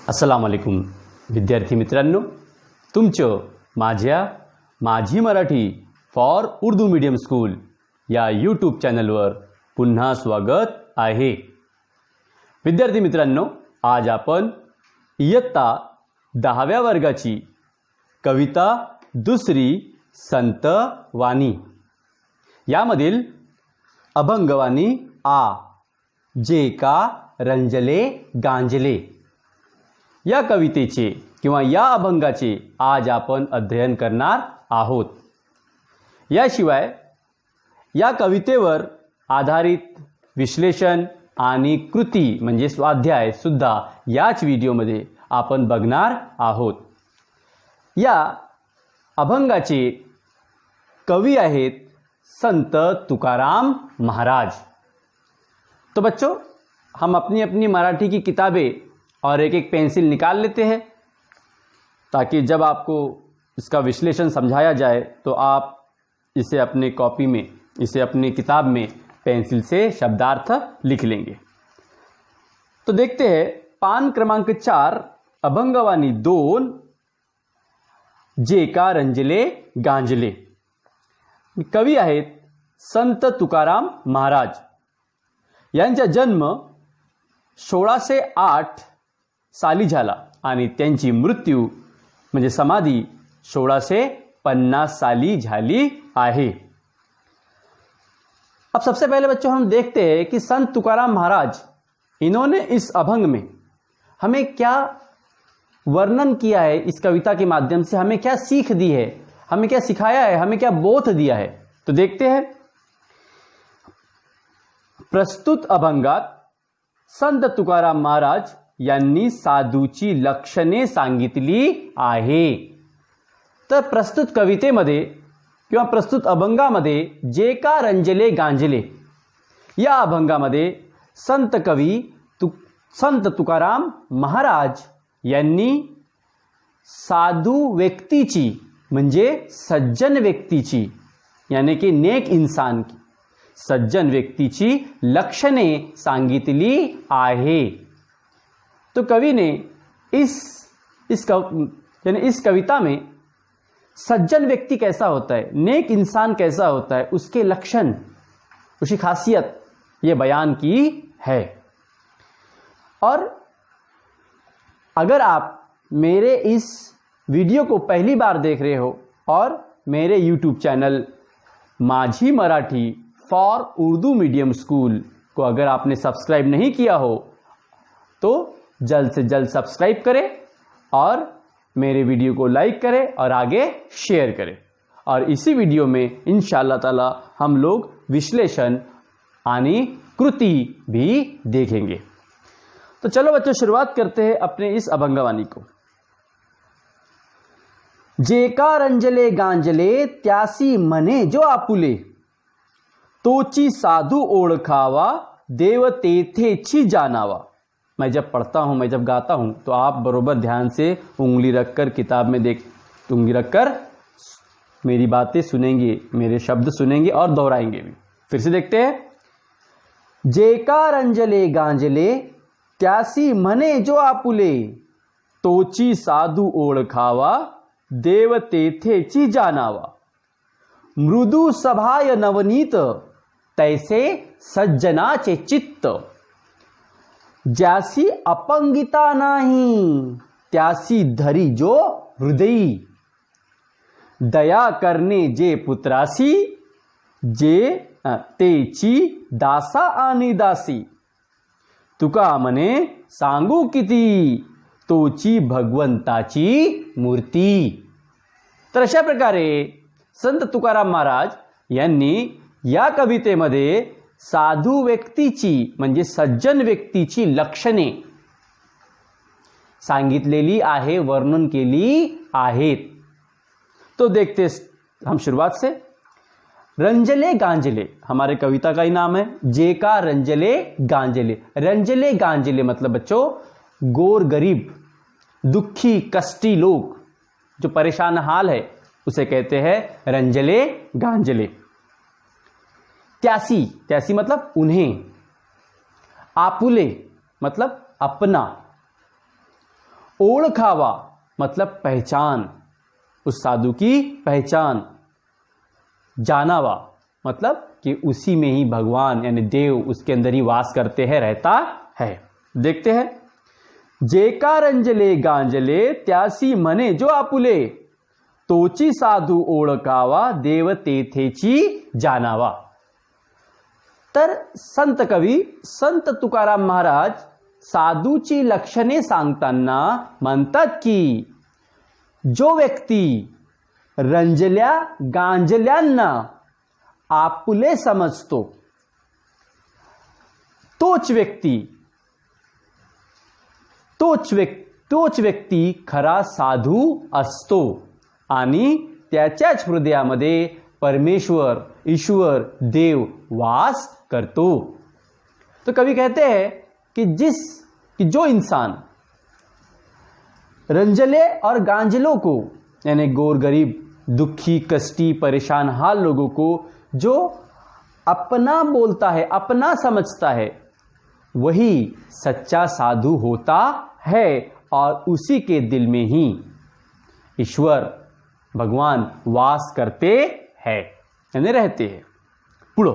अस्सलाम वालेकुम विद्यार्थी मित्रांनो, तुमचं माझी Marathi for Urdu medium school या यूट्यूब चॅनलवर पुन्हा स्वागत आहे। विद्यार्थी मित्रांनो, आज आपण इयत्ता 10व्या वर्गाची कविता दुसरी संत वाणी यामधील अभंगवाणी आ जे का रंजले गांजले या कवितेचे किंवा या अभंगाचे आज आपण अध्ययन करणार आहोत। याशिवाय या कवितेवर आधारित विश्लेषण आणि कृती म्हणजे स्वाध्याय सुद्धा याच व्हिडिओमध्ये आपण बघणार आहोत। या अभंगाचे कवी आहेत संत तुकाराम महाराज। तो बच्चों, हम अपनी अपनी मराठी की किताबें और एक एक पेंसिल निकाल लेते हैं ताकि जब आपको इसका विश्लेषण समझाया जाए तो आप इसे अपने कॉपी में, इसे अपनी किताब में पेंसिल से शब्दार्थ लिख लेंगे। तो देखते हैं पान क्रमांक 4 अभंगवाणी 2 जे का रंजले गांजले। कवी आहेत संत तुकाराम महाराज। यांचा जन्म 1608 साली झाला आणि त्यांची मृत्यू म्हणजे समाधी 1650 साली झाली आहे। अब सबसे पहले बच्चों हम देखते हैं कि संत तुकाराम महाराज इन्होंने इस अभंग में हमें क्या वर्णन किया है, इस कविता के माध्यम से हमें क्या सीख दी है, हमें क्या सिखाया है, हमें क्या बोध दिया है। तो देखते हैं प्रस्तुत अभंगात संत तुकाराम महाराज यांनी साधूची लक्षणे सांगितली आहे। तर प्रस्तुत कवितेमध्ये किंवा प्रस्तुत अभंगामध्ये जे का रंजले गांजले या अभंगामध्ये संत तुकाराम महाराज यांनी साधू व्यक्तीची म्हणजे सज्जन व्यक्तीची यानी कि नेक इंसान की सज्जन व्यक्तीची लक्षणे सांगितली आहे। तो कवि ने इस कविता में सज्जन व्यक्ति कैसा होता है, नेक इंसान कैसा होता है, उसके लक्षण, उसकी खासियत ये बयान की है। और अगर आप मेरे इस वीडियो को पहली बार देख रहे हो और मेरे YouTube चैनल माझी Marathi for Urdu medium school को अगर आपने सब्सक्राइब नहीं किया हो तो जल्द से जल्द सब्सक्राइब करें और मेरे वीडियो को लाइक करें और आगे शेयर करें। और इसी वीडियो में इंशाअल्लाह ताला हम लोग विश्लेषण आणि कृति भी देखेंगे। तो चलो बच्चों, शुरुआत करते हैं अपने इस अभंगवाणी को। जे का रंजले गांजले त्यासी मने जो आपुले तोची साधू ओळखावा देव तेथेची जानावा। मैं जब पढ़ता हूँ, मैं जब गाता हूँ तो आप बरोबर ध्यान से उंगली रखकर किताब में उंगली रखकर मेरी बातें सुनेंगे, मेरे शब्द सुनेंगे और दोहराएंगे भी। फिर से देखते हैं। जे का रंजले गांजले त्यासी मने जो आपुले तोची साधू ओळखावा देव तेथेची जानावा। मृदू सभाय नवनीत तैसे सज्जनाचे चित्त ज्यासी अपंगिता नाही त्यासी धरी जो हृदयी। दया करणे जे पुत्रासी जे तेची दासा आणि दासी। तुका मने सांगू किती तोची भगवंताची मूर्ती। तर अशा प्रकारे संत तुकाराम महाराज यांनी या कवितेमध्ये साधू व्यक्तीची म्हणजे सज्जन व्यक्तीची लक्षणे सांगितलेली आहे, वर्णन केली आहेत। तो देखते हम शुरुआत से। रंजले गांजले हमारे कविता का ही नाम है। जे का रंजले गांजले। रंजले गांजले मतलब बच्चों गोर गरीब, दुखी, कष्टी लोग जो परेशान हाल है उसे कहते हैं रंजले गांजले। त्यासी, त्यासी मतलब उन्हें। आपुले मतलब अपना। ओळखावा मतलब पहचान, उस साधु की पहचान। जानावा मतलब कि उसी में ही भगवान यानी देव उसके अंदर ही वास करते हैं, रहता है। देखते हैं, जेका रंजले गांजले त्यासी मने जो आपुले, तोची साधू ओळखावा देव तेथेची जानावा। तर संत कवी संत तुकाराम महाराज साधूची लक्षणे सांगताना म्हणतात की जो व्यक्ती रंजल्या गांजल्यांना आपुले समजतो तोच व्यक्ती खरा साधू असतो आणि त्याच्याच हृदयामध्ये परमेश्वर ईश्वर देव वास करतो। तो कवि कहते हैं कि जो इंसान रंजले और गांजलों को यानी गोर गरीब दुखी कष्टी परेशान हाल लोगों को जो अपना बोलता है अपना समझता है वही सच्चा साधु होता है और उसी के दिल में ही ईश्वर भगवान वास करते हैं यानी रहते हैं। पुढो,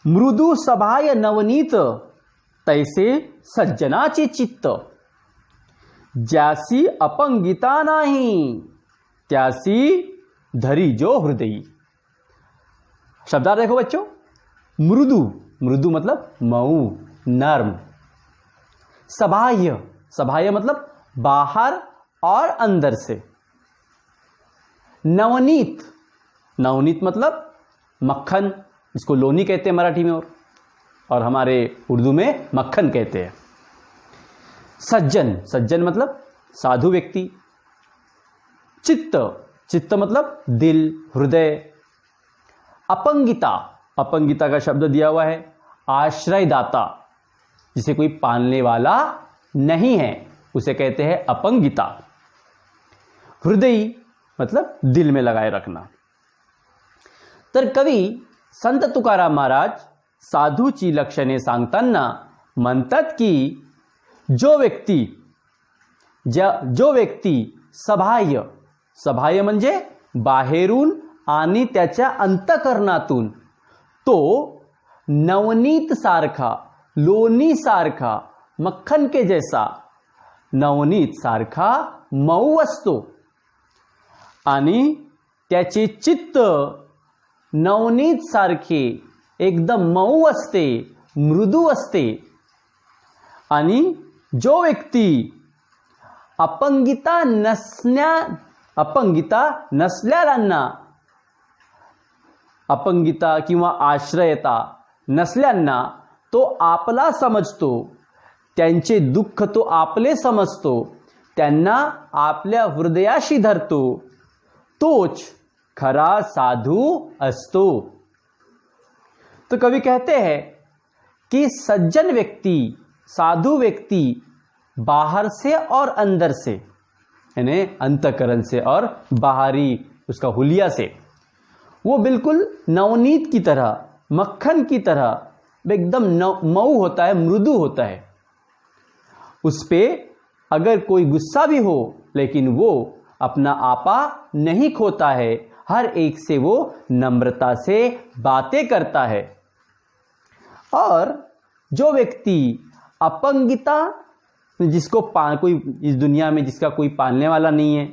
मृदू सभाय नवनीत तैसे सज्जनाचे चित्त, ज्यासी अपंगिता नाही त्यासी धरी जो हृदयी। शब्दार्थ देखो बच्चों, मृदु, मृदु मतलब मऊ नर्म, सबाह्य, सबाह्य मतलब बाहर और अंदर से, नवनीत, नवनीत मतलब मक्खन, इसको लोनी कहते हैं मराठी में और हमारे उर्दू में मक्खन कहते हैं। सज्जन, सज्जन मतलब साधु व्यक्ति, चित्त, चित्त मतलब दिल हृदय, अपंगिता, अपंगिता का शब्द दिया हुआ है आश्रयदाता, जिसे कोई पालने वाला नहीं है उसे कहते हैं अपंगिता। हृदय मतलब दिल में लगाए रखना। तर कवी संत तुकाराम महाराज साधूची लक्षणे सांगताना म्हणतात की जो व्यक्ती सबाह्य, सबाह्य म्हणजे बाहेरून आणि त्याच्या अंतःकरणातून तो नवनीत सारखा, लोणी सारखा, मक्खन के जैसा नवनीत सारखा मऊ असतो आणि त्याचे चित्त नवनीत सारखे एकदम मऊ असते, मृदू असते। आणि जो व्यक्ती अपंगिता नसल्यालांना, अपंगिता किंवा आश्रयता नसल्यांना तो आपला समजतो, त्यांचे दुःख तो आपले समजतो, त्यांना आपल्या हृदयाशी धरतो, तोच खरा साधु असतो। तो कवि कहते हैं कि सज्जन व्यक्ति, साधु व्यक्ति बाहर से और अंदर से यानी अंतःकरण से और बाहरी उसका हुलिया से वो बिल्कुल नवनीत की तरह, मक्खन की तरह एकदम मऊ होता है, मृदु होता है। उस पे अगर कोई गुस्सा भी हो लेकिन वो अपना आपा नहीं खोता है, हर एक से वो नम्रता से बातें करता है। और जो व्यक्ति अपंगिता, जिसको कोई इस दुनिया में जिसका कोई पालने वाला नहीं है,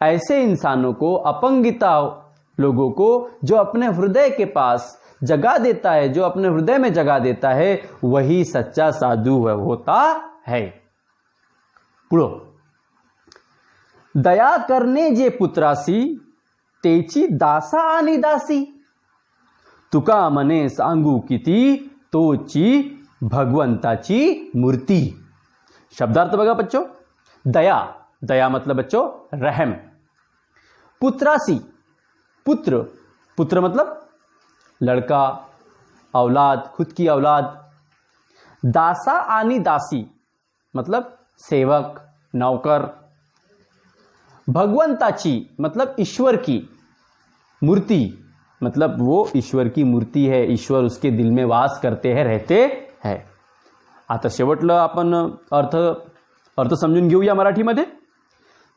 ऐसे इंसानों को, अपंगिता लोगों को जो अपने हृदय के पास जगह देता है, जो अपने हृदय में जगह देता है, वही सच्चा साधु होता है। पुढो, दया करणे जे पुत्रासी तेची दासा आणि दासी, तुका मने सांगू किती तोची भगवंताची मूर्ति। शब्दार्थ बघा बच्चों, दया, दया मतलब बच्चों रहम। पुत्रासी, पुत्र, पुत्र मतलब लड़का, औलाद, खुद की औलाद। दासा आनी दासी मतलब सेवक, नौकर। भगवंताची मतलब ईश्वर की, मूर्ति मतलब वो ईश्वर की मूर्ति है, ईश्वर उसके दिल में वास करते हैं, रहते हैं। आता शेवटलं आपण अर्थ अर्थ समजून घेऊया मराठीमध्ये.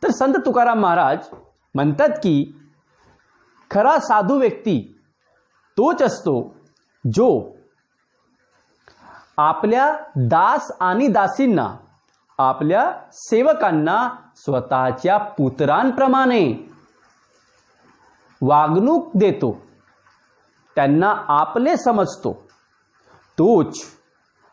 तर संत तुकाराम महाराज म्हणतात की खरा साधू व्यक्ती तोच असतो जो आपल्या दास आणि दासींना, आपल्या सेवकांना स्वतःच्या पुत्रांप्रमाणे वागणूक देतो, त्यांना आपले समजतो, तोच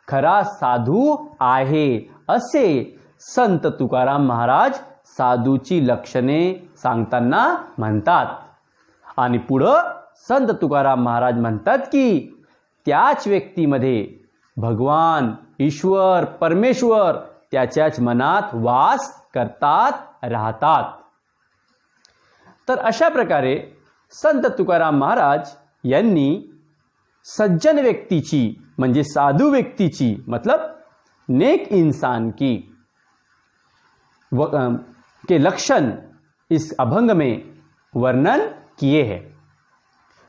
खरा साधू आहे असे संत तुकाराम महाराज साधूची लक्षणे सांगताना म्हणतात. आणि पुढं संत तुकाराम महाराज म्हणतात की त्याच व्यक्तीमध्ये भगवान, ईश्वर, परमेश्वर त्याच्याच मनात वास करतात, राहतात. तर अशा प्रकारे संत तुकाराम महाराज यांनी सज्जन व्यक्तीची म्हणजे साधू व्यक्तीची मतलब नेक इंसान की के लक्षण इस अभंग में वर्णन किए हैं.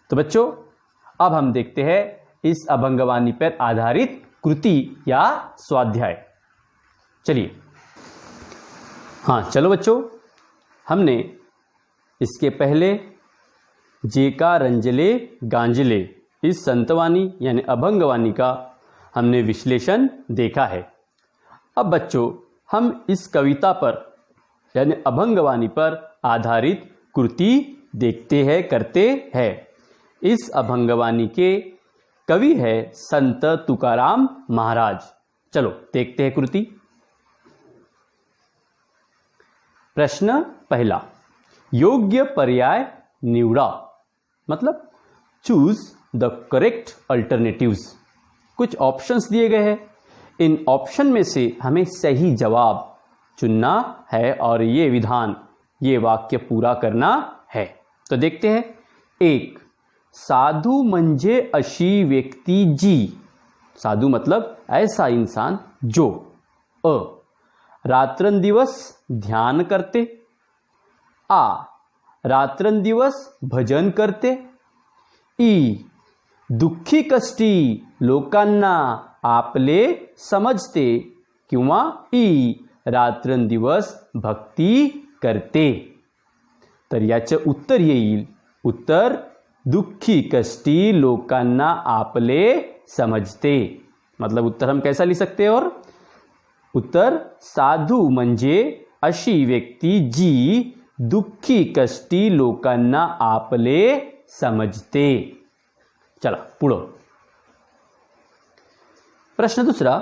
तो बच्चों अब हम देखते हैं इस अभंगवाणी पर आधारित कृति या स्वाध्याय. चलिए, हाँ चलो बच्चों, हमने इसके पहले जेका रंजले गांजले इस संतवाणी यानी अभंगवाणी का हमने विश्लेषण देखा है. अब बच्चों हम इस कविता पर यानी अभंगवाणी पर आधारित कृति देखते हैं, करते हैं. इस अभंगवाणी के कवि है संत तुकाराम महाराज. चलो देखते हैं कृति. प्रश्न पहला, योग्य पर्याय निवड़ा, मतलब चूज द करेक्ट अल्टरनेटिव्स. कुछ ऑप्शंस दिए गए हैं, इन ऑप्शन में से हमें सही जवाब चुनना है और ये विधान, ये वाक्य पूरा करना है. तो देखते हैं. एक, साधू म्हणजे अशी व्यक्ती जी. साधू मतलब ऐसा इंसान जो अ रात्रंदिवस ध्यान करते, आ रात्रंदिवस भजन करते, ई दुःखी कष्टी लोकांना आपले समजते किंवा ई रात्रंदिवस भक्ती करते. तर याचं उत्तर येईल, उत्तर दुःखी कष्टी लोकांना आपले समजते. मतलब उत्तर हम कैसा लिख सकते हैं? और उत्तर साधू म्हणजे अशी व्यक्ती जी दुःखी कष्टी लोकांना आपले समजते. चला पुढं. प्रश्न दुसरा,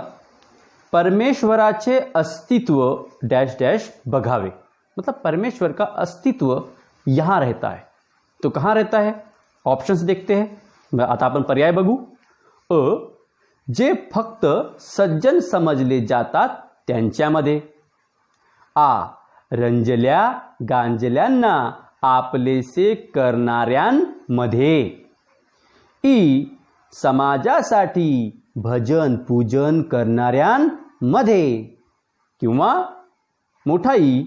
परमेश्वराचे अस्तित्व डैश डैश बघावे. मतलब परमेश्वर का अस्तित्व यहाँ रहता है, तो कहाँ रहता है? ऑप्शन्स देखते हैं. आता आपण पर्याय बघू. अ, जे फक्त सज्जन समजले जातात त्यांच्यामध्ये. आ, रंजल्या गांजल्यांना आपलेसे करणाऱ्यांमध्ये. ई, समाजासाठी भजन पूजन करणाऱ्यांमध्ये. किंवा मोठा ई,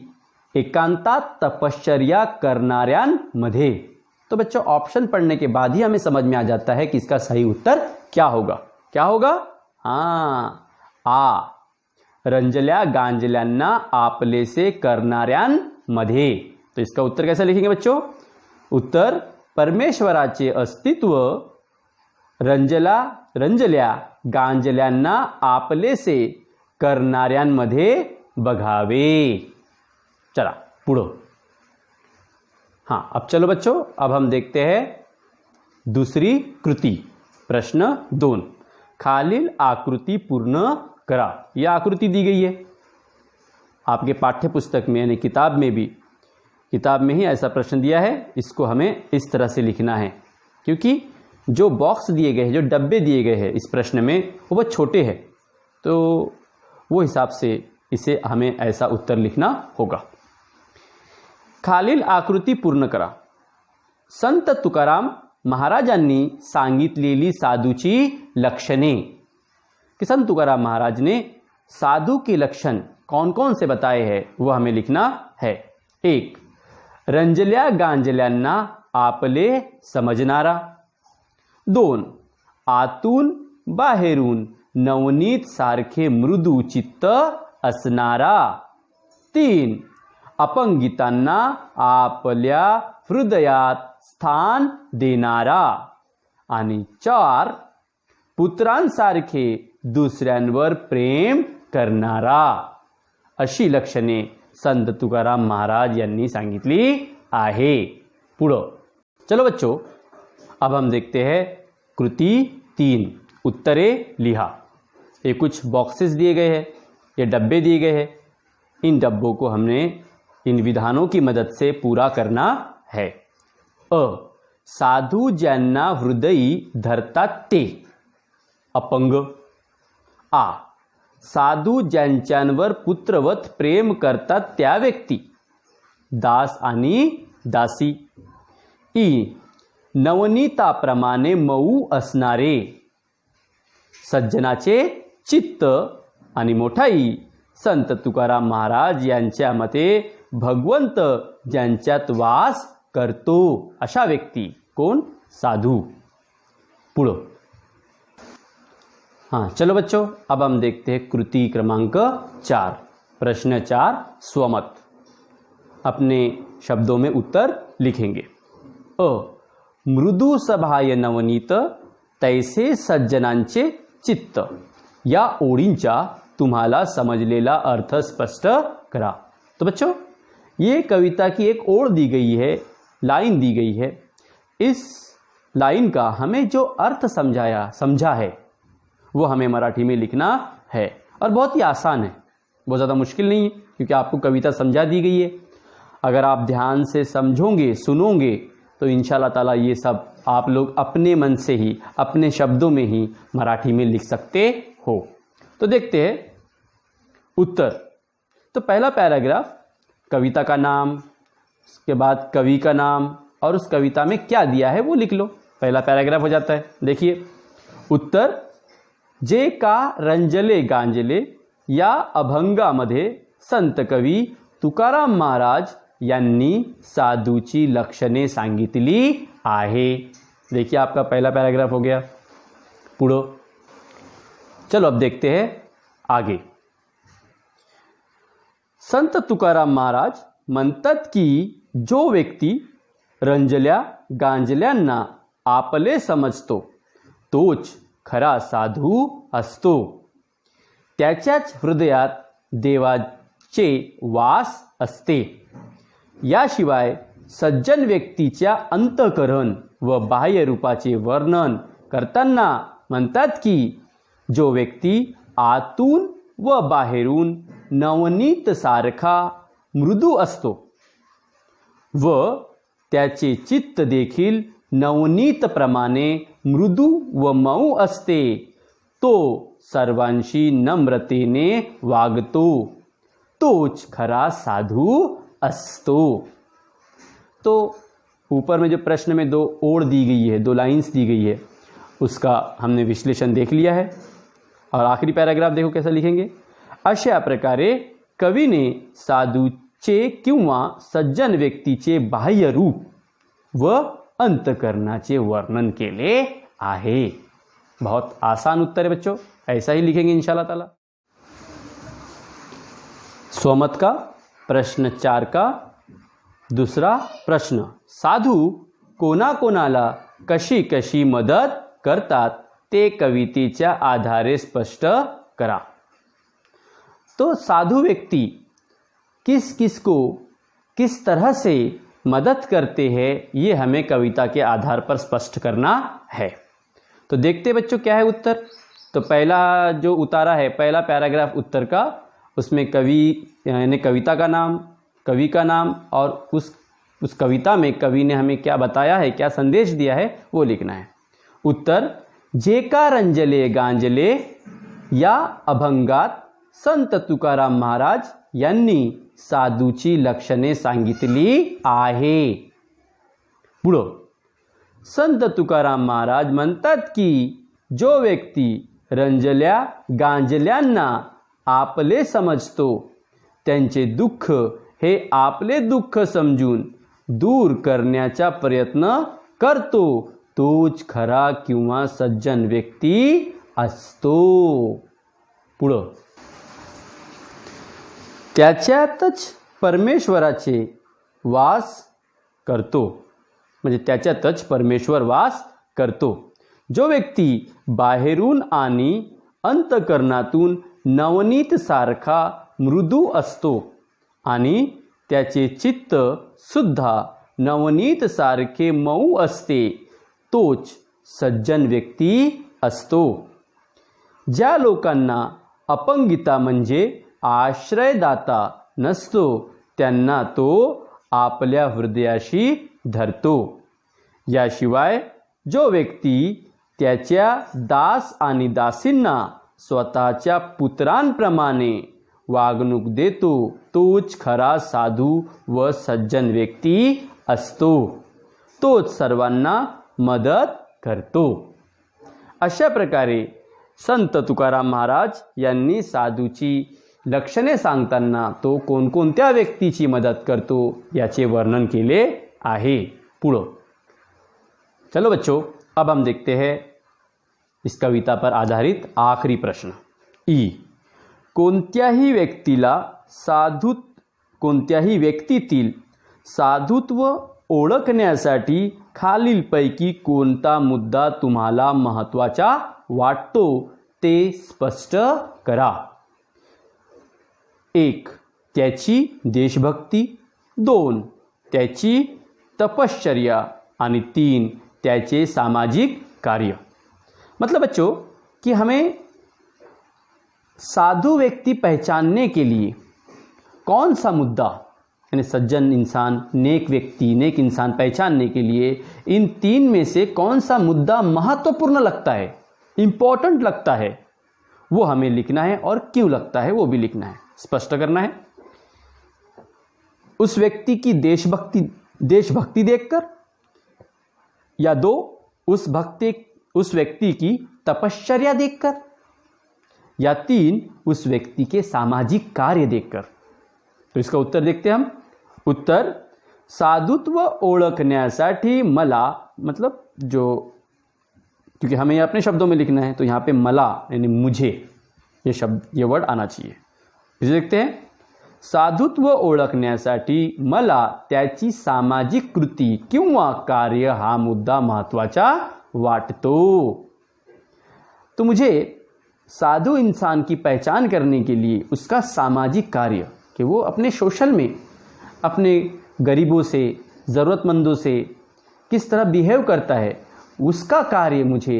एकांतात तपश्चर्या करणाऱ्यांमध्ये. तो बच्चों ऑप्शन पढ़ने के बाद ही हमें समझ में आ जाता है कि इसका सही उत्तर क्या होगा. क्या होगा? हाँ, आ, रंजल्या गांजल्यांना आपलेसे करणाऱ्यांमध्ये. तो इसका उत्तर कैसा लिखेंगे बच्चों? उत्तर परमेश्वराचे अस्तित्व रंजल्या गांजल्यांना आपलेसे करणाऱ्यांमध्ये बघावे. चला पुढं. हाँ, अब चलो बच्चों, अब हम देखते हैं दूसरी कृति. प्रश्न 2, खालील आकृति पूर्ण करा. यह आकृति दी गई है आपके पाठ्य पुस्तक में यानी किताब में ही ऐसा प्रश्न दिया है. इसको हमें इस तरह से लिखना है क्योंकि जो बॉक्स दिए गए हैं, जो डब्बे दिए गए हैं इस प्रश्न में वो बहुत छोटे हैं, तो वो हिसाब से इसे हमें ऐसा उत्तर लिखना होगा. खालील आकृती पूर्ण करा. संत तुकाराम महाराजांनी सांगितलेली साधूची लक्षणे. कि संत तुकाराम महाराज ने साधु के लक्षण कौन कौन से बताए हैं वो हमें लिखना है. 1, रंजल्या गांजल्यांना आपले समजणारा. 2, आतून बाहेरून नवनीत सारखे मृदू चित्त असणारा. 3. अपंगितांना आपल्या हृदयात स्थान देणारा. आणि 4. पुत्रांसारखे दुसऱ्यांवर प्रेम करणारा. अशी लक्षणे संत तुकाराम महाराज यांनी सांगितली आहे. पुढं चलो बच्चों, अब हम देखते हैं कृति 3. उत्तरे लिहा. ये कुछ बॉक्सेस दिए गए हैं, ये डब्बे दिए गए हैं. इन डब्बों को हमने इन विधानों की मदद से पूरा करना है. अ. साधू ज्यांना हृदयी धरतात ते. अपंग. आ. साधू ज्यांच्यावर पुत्रवत प्रेम करतात त्या व्यक्ती. दास आणि दासी. ई. नवनीताप्रमाणे मऊ असणारे. सज्जनाचे चित्त आणि मोठाई. संत तुकाराम महाराज यांच्या मते भगवंत ज्यांच्यात वास करतो अशा व्यक्ती. कोण? साधू. पुढं. हाँ चलो बच्चों, अब हम देखते हैं कृति क्रमांक 4. प्रश्न 4 स्वमत. अपने शब्दों में उत्तर लिखेंगे. अ. मृदू सभाय नवनीत तैसे सज्जनांचे चित्त. या ओळींचा तुम्हाला समजलेला अर्थ स्पष्ट करा. तो बच्चों, ये कविता की एक ओळ दी गई है, लाइन दी गई है. इस लाइन का हमें जो अर्थ समझा है वो हमें मराठी में लिखना है. और बहुत ही आसान है, बहुत ज़्यादा मुश्किल नहीं है, क्योंकि आपको कविता समझा दी गई है. अगर आप ध्यान से समझोगे, सुनोगे, तो इंशाल्लाह ताला ये सब आप लोग अपने मन से ही, अपने शब्दों में ही मराठी में लिख सकते हो. तो देखते हैं उत्तर. तो पहला पैराग्राफ, कविता का नाम, उसके बाद कवि का नाम और उस कविता में क्या दिया है वो लिख लो. पहला पैराग्राफ हो जाता है. देखिए उत्तर. जे का रंजले गांजले या अभंगामध्ये संत कवी तुकाराम महाराज यांनी साधूची लक्षणे सांगितली आहे. देखिए आपका पहला पैराग्राफ हो गया. पुढं चलो अब देखते हैं आगे. संत तुकाराम महाराज म्हणतात की जो व्यक्ती रंजल्या गांजल्यांना आपले समजतो तोच खरा साधू असतो. त्याच्याच हृदयात देवाचे वास असते. याशिवाय सज्जन व्यक्तीच्या अंतःकरण व बाह्य रूपाचे वर्णन करताना म्हणतात की जो व्यक्ती आतून व बाहेरून नवनीत सारखा मृदू असतो व त्याचे चित्त देखील नवनीत प्रमाणे मृदू व मऊ असते, तो सर्वांशी नम्रतेने वागतो, तोच खरा साधू असतो. तो ऊपर में जो प्रश्न में 2 ओळ दी गई है, 2 लाइंस दी गई है, उसका हमने विश्लेषण देख लिया है. और आखिरी पैराग्राफ देखो कैसा लिखेंगे. अशा प्रकारे कवीने साधूचे किंवा सज्जन व्यक्तीचे बाह्य रूप व अंतकरणाचे वर्णन केले आहे. बहुत आसान उत्तर है बच्चों, ऐसा ही लिखेंगे इंशाल्लाह ताला. स्वमत का प्रश्न 4 का दूसरा प्रश्न. साधू कोणाकोणाला कशी कशी मदत करतात ते कवितेच्या आधारे स्पष्ट करा. तो साधु व्यक्ति किस किस को किस तरह से मदद करते हैं ये हमें कविता के आधार पर स्पष्ट करना है. तो देखते बच्चों क्या है उत्तर. तो पहला जो उतारा है, पहला पैराग्राफ उत्तर का, उसमें कवि यानी कविता का नाम, कवि का नाम और उस कविता में कवि ने हमें क्या बताया है, क्या संदेश दिया है वो लिखना है. उत्तर. जे का रंजले गांजले या अभंगात संत तुकाराम महाराज यांनी साधूची लक्षणे सांगितली आहे. पुढं. संत तुकाराम महाराज म्हणतात की जो व्यक्ती रंजल्या गांजल्यांना आपले समजतो, त्यांचे दुःख हे आपले दुःख समजून दूर करण्याचा प्रयत्न करतो, तोच खरा किंवा सज्जन व्यक्ती असतो. पुढं. त्याच्यातच परमेश्वराचे वास करतो, म्हणजे त्याच्यातच परमेश्वर वास करतो. जो व्यक्ती बाहेरून आणि अंतःकरणातून नवनीत सारखा मृदू असतो आणि त्याचे चित्त सुद्धा नवनीत सारखे मऊ असते, तोच सज्जन व्यक्ती असतो. ज्या लोकांना अपंगिता म्हणजे आश्रयदाता नसतो, त्यांना तो आपल्या हृदयाशी धरतो. याशिवाय जो व्यक्ती त्याच्या दास आणि दासींना स्वतःच्या पुत्रांप्रमाणे वागणूक देतो, तोच खरा साधू व सज्जन व्यक्ती असतो. तोच सर्वांना मदत करतो. अशा प्रकारे संत तुकाराम महाराज यांनी साधूची लक्षणे सांगताना तो कोणकोणत्या व्यक्तीची मदत करतो याचे वर्णन केले आहे. पुढं चलो बच्चों, अब हम देखते हैं इस कविता पर आधारित आखिरी प्रश्न. कोणत्याही व्यक्तीतील साधुत्व ओळखण्यासाठी खालीलपैकी कोणता मुद्दा तुम्हाला महत्त्वाचा वाटतो ते स्पष्ट करा. 1. त्याची देशभक्ती. 2. त्याची तपश्चर्या आणि 3. त्याचे सामाजिक कार्य. मतलब बच्चों कि हमें साधु व्यक्ति पहचानने के लिए कौन सा मुद्दा, यानी सज्जन इंसान, नेक व्यक्ति, नेक इंसान पहचानने के लिए इन 3 में से कौन सा मुद्दा महत्वपूर्ण लगता है, इम्पोर्टेंट लगता है, वो हमें लिखना है और क्यों लगता है वो भी लिखना है, स्पष्ट करना है. उस व्यक्ति की देशभक्ति देखकर, या 2 उस व्यक्ति की तपश्चर्या देखकर, या 3 उस व्यक्ति के सामाजिक कार्य देखकर. तो इसका उत्तर देखते हैं हम. उत्तर, साधुत्व ओळखण्यासाठी मला, मतलब जो, क्योंकि हमें ये अपने शब्दों में लिखना है तो यहाँ पे मला यानी मुझे ये वर्ड आना चाहिए. इसे देखते हैं. साधुत्व ओळखण्यासाठी मला त्याची सामाजिक कृती किंवा कार्य हा मुद्दा महत्त्वाचा वाटतो. तो मुझे साधु इंसान की पहचान करने के लिए उसका सामाजिक कार्य, कि वो अपने सोशल में अपने गरीबों से, ज़रूरतमंदों से किस तरह बिहेव करता है, उसका कार्य मुझे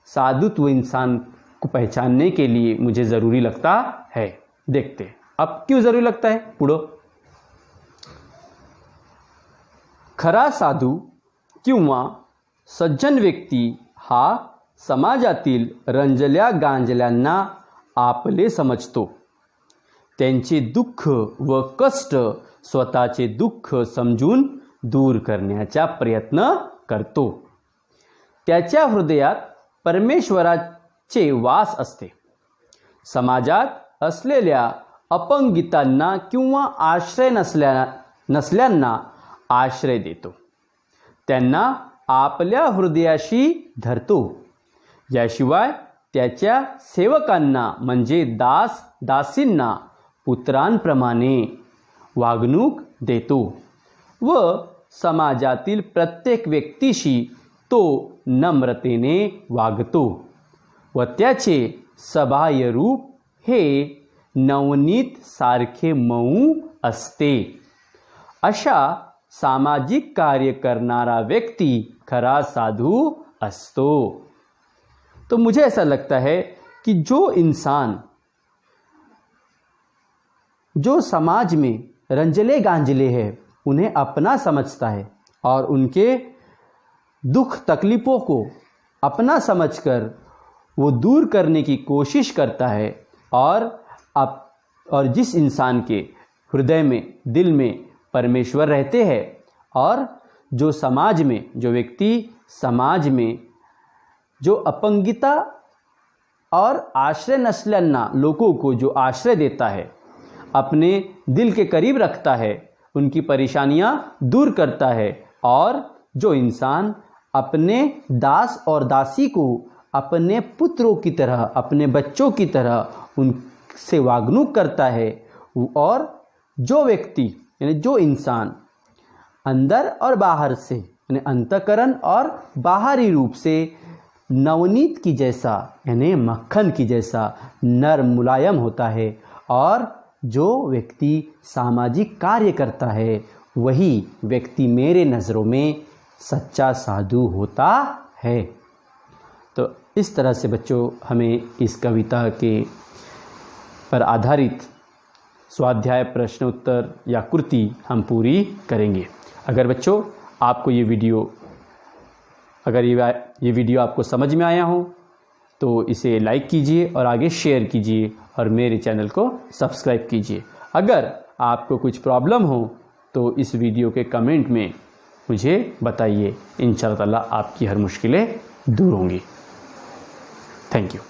साधुत्व इंसान को पहचानने के लिए मुझे ज़रूरी लगता है. देखते हैं अब क्यों ज़रूरी लगता है. पुढं, खरा साधू किंवा सज्जन व्यक्ती हा समाजातील रंजल्या गांजल्यांना आपले समजतो. त्यांचे दुःख व कष्ट स्वतःचे दुःख समजून दूर करण्याचा प्रयत्न करतो. त्याच्या हृदयात परमेश्वराचे वास असते. समाजात असलेल्या अपंगितांना किंवा आश्रय नसल्यांना आश्रय देतो. त्यांना आपल्या हृदयाशी धरतो. याशिवाय त्याच्या सेवकांना म्हणजे दासींना पुत्रांप्रमाणे वागणूक देतो व समाजातील प्रत्येक व्यक्तीशी तो नम्रतेने वागतो व त्याचे सबाह्य रूप हे नवनीत सारखे मऊ असते. अशा सामाजिक कार्य करणारा व्यक्ति खरा साधु असतो. तो मुझे ऐसा लगता है कि जो इंसान जो समाज में रंजले गांजले हैं उन्हें अपना समझता है और उनके दुख तकलीफ़ों को अपना समझकर वो दूर करने की कोशिश करता है, और जिस इंसान के हृदय में, दिल में परमेश्वर रहते हैं, और जो समाज में, जो व्यक्ति समाज में जो अपंगिता और आश्रय नस्ल्यांना लोगों को जो आश्रय देता है, अपने दिल के करीब रखता है, उनकी परेशानियां दूर करता है, और जो इंसान अपने दास और दासी को अपने पुत्रों की तरह, अपने बच्चों की तरह उनसे वागणूक करता है और जो व्यक्ति यानी जो इंसान अंदर और बाहर से यानी अंतःकरण और बाहरी रूप से नवनीत की जैसा यानी मक्खन की जैसा नरम मुलायम होता है और जो व्यक्ति सामाजिक कार्य करता है वही व्यक्ति मेरे नज़रों में सच्चा साधु होता है। तो इस तरह से बच्चों हमें इस कविता के पर आधारित स्वाध्याय प्रश्न उत्तर या कृति हम पूरी करेंगे। अगर बच्चों आपको ये वीडियो आपको समझ में आया हो तो इसे लाइक कीजिए और आगे शेयर कीजिए और मेरे चैनल को सब्सक्राइब कीजिए। अगर आपको कुछ प्रॉब्लम हो तो इस वीडियो के कमेंट में मुझे बताइए। इंशाअल्लाह आपकी हर मुश्किलें दूर होंगी। Thank you.